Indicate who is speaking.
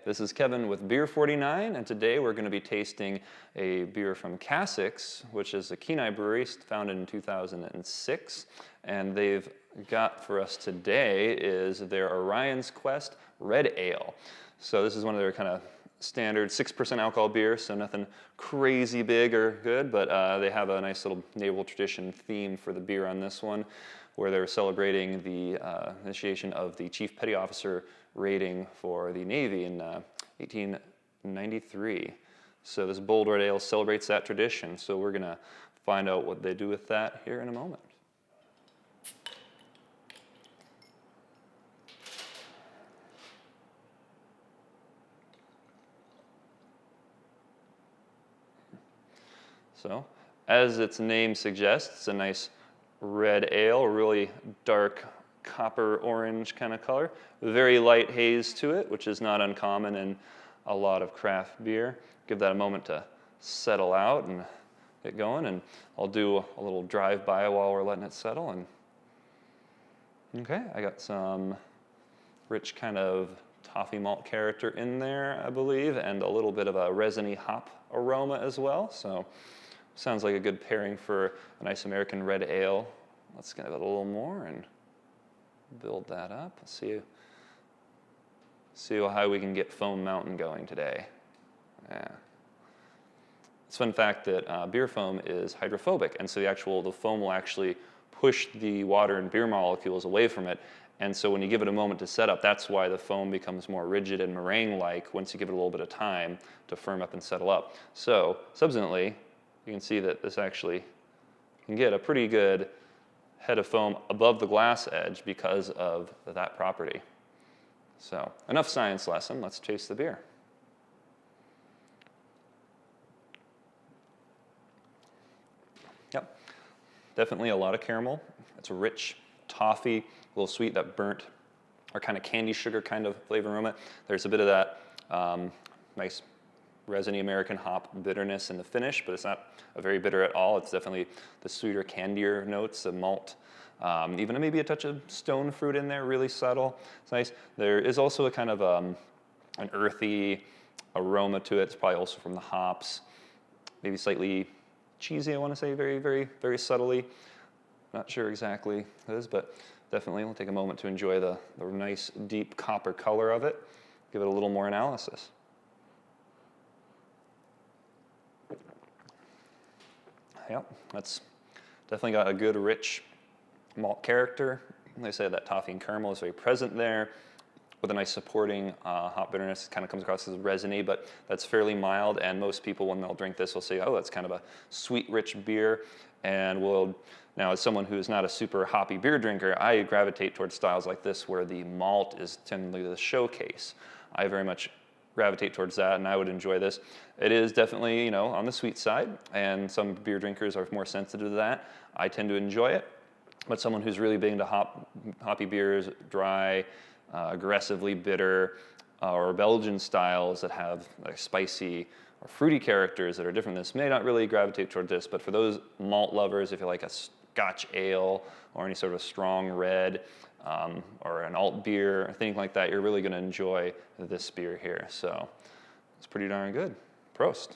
Speaker 1: This is Kevin with Beer 49, and today we're going to be tasting a beer from Kassik, which is a Kenai brewery founded in 2006. And they've got for us today is their Orion's Quest Red Ale. So this is one of their kind of standard 6% alcohol beer, so nothing crazy big or good, but they have a nice little naval tradition theme for the beer on this one, where they're celebrating the initiation of the Chief Petty Officer rating for the Navy in 1893. So this bold red ale celebrates that tradition. So we're going to find out what they do with that here in a moment. So, as its name suggests, it's a nice red ale, really dark copper orange kind of color. Very light haze to it, which is not uncommon in a lot of craft beer. Give that a moment to settle out and get going, and I'll do a little drive-by while we're letting it settle. And okay, I got some rich kind of toffee malt character in there, I believe, and a little bit of a resiny hop aroma as well. So sounds like a good pairing for a nice American red ale. Let's give it a little more and build that up. Let's see how high we can get Foam Mountain going today. Yeah. It's a fun fact that beer foam is hydrophobic, and so the foam will actually push the water and beer molecules away from it. And so when you give it a moment to set up, that's why the foam becomes more rigid and meringue-like once you give it a little bit of time to firm up and settle up. So subsequently, you can see that this actually can get a pretty good head of foam above the glass edge because of that property. So enough science lesson, let's taste the beer. Yep, definitely a lot of caramel. It's a rich toffee, a little sweet, that burnt or kind of candy sugar kind of flavor aroma. There's a bit of that nice resiny American hop bitterness in the finish, but it's not very bitter at all. It's definitely the sweeter, candier notes, the malt, even maybe a touch of stone fruit in there, really subtle. It's nice. There is also a kind of an earthy aroma to it. It's probably also from the hops, maybe slightly cheesy, I want to say, very, very, very subtly. Not sure exactly what it is, but definitely we'll take a moment to enjoy the nice, deep copper color of it. Give it a little more analysis. Yep, that's definitely got a good, rich malt character. Like I said, that toffee and caramel is very present there with a nice supporting hop bitterness. It kind of comes across as resiny, but that's fairly mild, and most people, when they'll drink this, will say, oh, that's kind of a sweet, rich beer. And now as someone who is not a super hoppy beer drinker, I gravitate towards styles like this where the malt is typically the showcase. I very much gravitate towards that, and I would enjoy this. It is definitely, on the sweet side, and some beer drinkers are more sensitive to that. I tend to enjoy it, but someone who's really big into hoppy beers, dry, aggressively bitter, or Belgian styles that have like spicy or fruity characters that are different than this may not really gravitate toward this, but for those malt lovers, if you like a Scotch ale or any sort of strong red, or an alt beer, or anything like that, you're really going to enjoy this beer here. So it's pretty darn good. Prost.